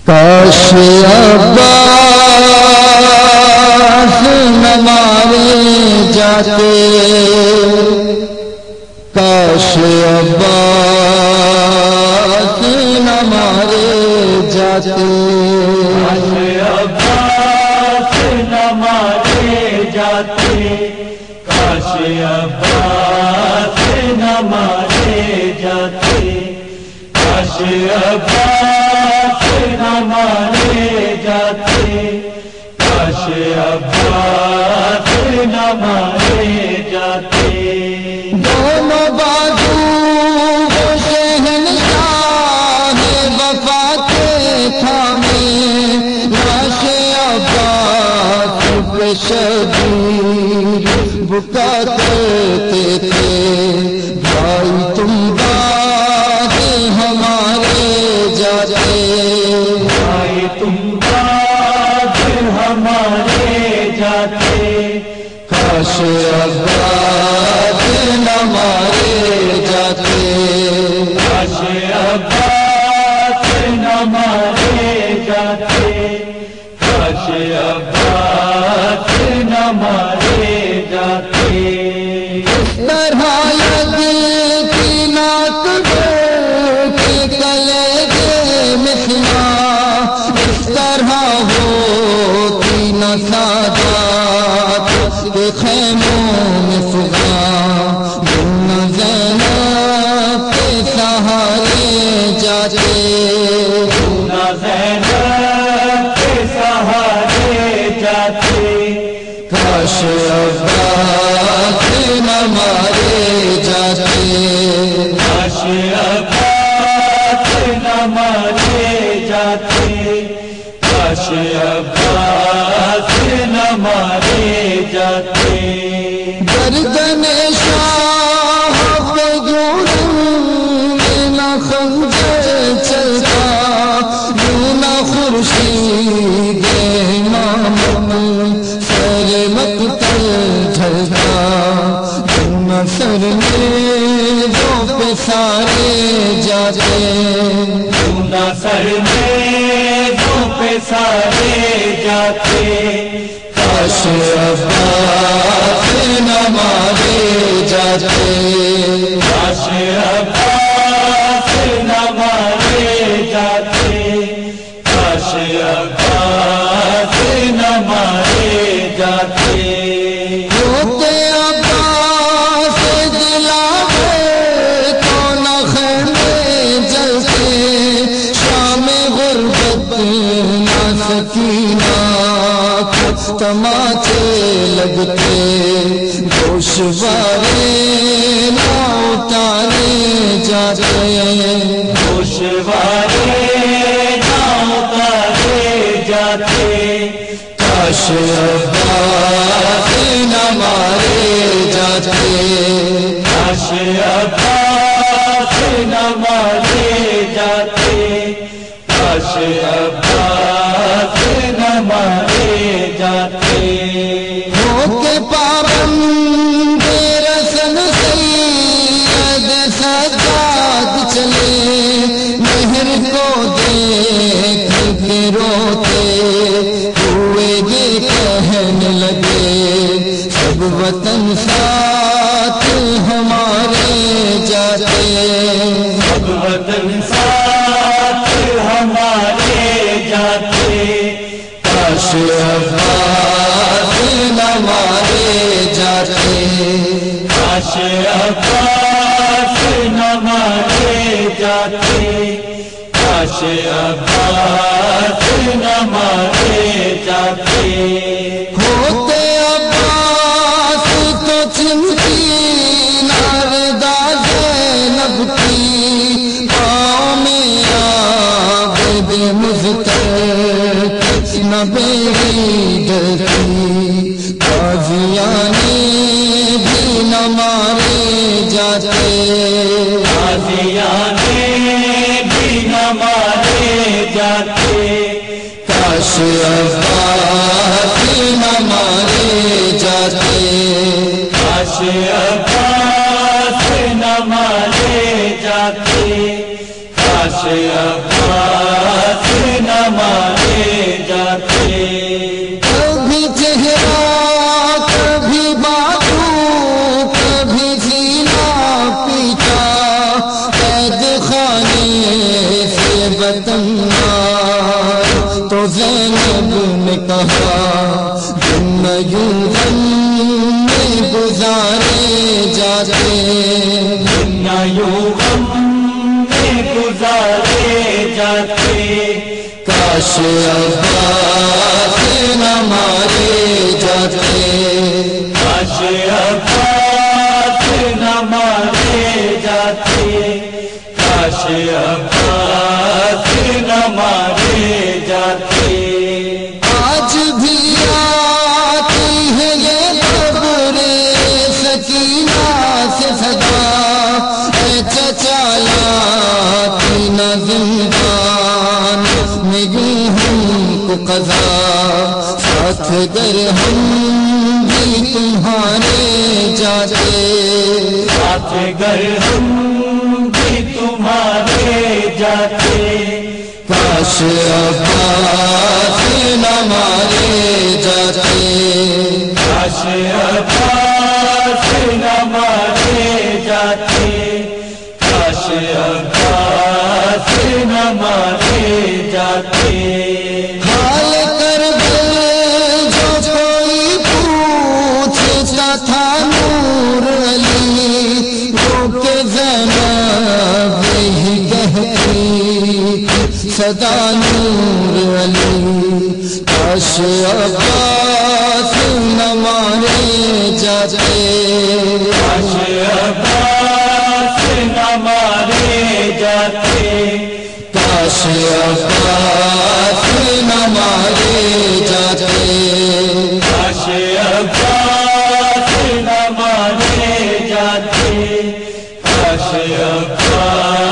کاش عباس نہ مارے جاتے، کاش عباس نہ مارے جاتے، کاش عباس نہ مارے جاتے، کاش عباس نہ مارے جاتے، کاش عباس نہ مارے جاتے، کاش عباس نہ مارے جاتے۔ دونوں بازو وہ شہنشاہ وفا کے تھامے، لاش عباس پہ شبیر بکا کرتے تھے، بھائی تم بات ہمارے جاتے، بھائی تم بات ہمارے جاتے، کاش عباس نہ مارے جاتے، کاش عباس نہ مارے جاتے، کاش عباس نہ مارے جاتے۔ طرح کی ناک کے کلے کے مسنا، اس طرح ہوتی نہ سادات کے خیموں میں فغاں، یوں نہ زینب کے سہارے جاتے، نہ زینب کے سہارے جاتے، کاش عباس نہ مارے جاتے، کاش عباس نہ مارے جاتے، کاش عباس نہ مارے جاتے۔ گردن شاہ پہ جوڑوں میں نہ خنجر چلتا، یوں نہ خورشید امام سر مقتل جھلتا، یوں نہ سر میزوں پہ سارے جاتے، یوں نہ سر میزوں پہ سارے جاتے، کاش عباس نہ مارے جاتے، کاش عباس نہ مارے جاتے، کاش عباس نہ مارے جاتے۔ ہوتے عباس دلاوے تو نہ خیمے جلتے، شام غربت نہ سکینہ تماچے لگتے، گوشوارے نہ اتارے جاتے، گوشوارے نہ اتارے جاتے، کاش عباس نہ مارے جاتے، کاش عباس نہ مارے جاتے، کاش عباس نہ مارے جاتے۔ ہو کے پابند رسن سید سجاد چلے، مہر کو دیکھ کے روتے ہوئے یہ کہنے لگے، سب وطن ساتھ ہمارے جاتے، سب وطن ساتھ ہمارے جاتے، کاش عباس نہ مارے جاتے، کاش عباس نہ مارے جاتے، کاش عباس نہ مارے جاتے۔ ہوتے عباس تو چمکی ناردا زینب کی، پاؤں میں عابد مزتر نہ بیری ڈرتی، قاضیانے بھی نہ مارے جاتے، قاضیانے بھی نہ مارے جاتے، کاش عباس نہ مارے جاتے، کاش عباس نہ مارے جاتے، کاش عباس نہ وطن آئے تو زینب نے کہا دن یوں غم میں گزارے جاتے، دن یوں غم میں گزارے جاتے، کاش عباس نہ مارے جاتے، کاش عباس نہ مارے جاتے، کاش عباس نہ مارے جاتے۔ آج بھی آتی ہے یہ خبر سکینہ سے صدا، اے چچا لاتی نہ زندان میں یوں ہم کو قضا، ساتھ گر ہم بھی تمہارے جاتے، ساتھ گر ہم بھی تمہارے جاتے، کاش عباس نہ مارے جاتے، کاش عباس نہ مارے جاتے، کاش عباس نہ مارے جاتے۔ حال کربل جو کوئی پوچھتا تھا نور علی، رو کے زینب یہی کہتی صدا نور علی، کاش عباس نہ مارے جاتے، کاش عباس نہ مارے جاتے، کاش عباس نہ مارے جاتے، کاش عباس نہ مارے جاتے، کاش عباس